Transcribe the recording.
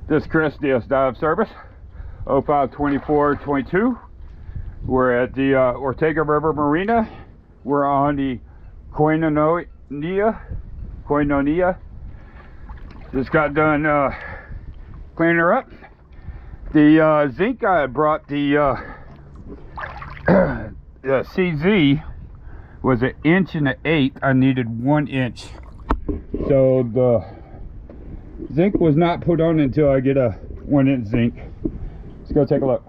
This is Chris, DS Dive Service, 052422. We're at the Ortega River Marina. We're on the Koinonia. Just got done cleaning her up. The zinc I had brought, the CZ was 1 1/8 inch. I needed 1 inch. So the zinc was not put on until I get a 1 inch zinc. Let's go take a look.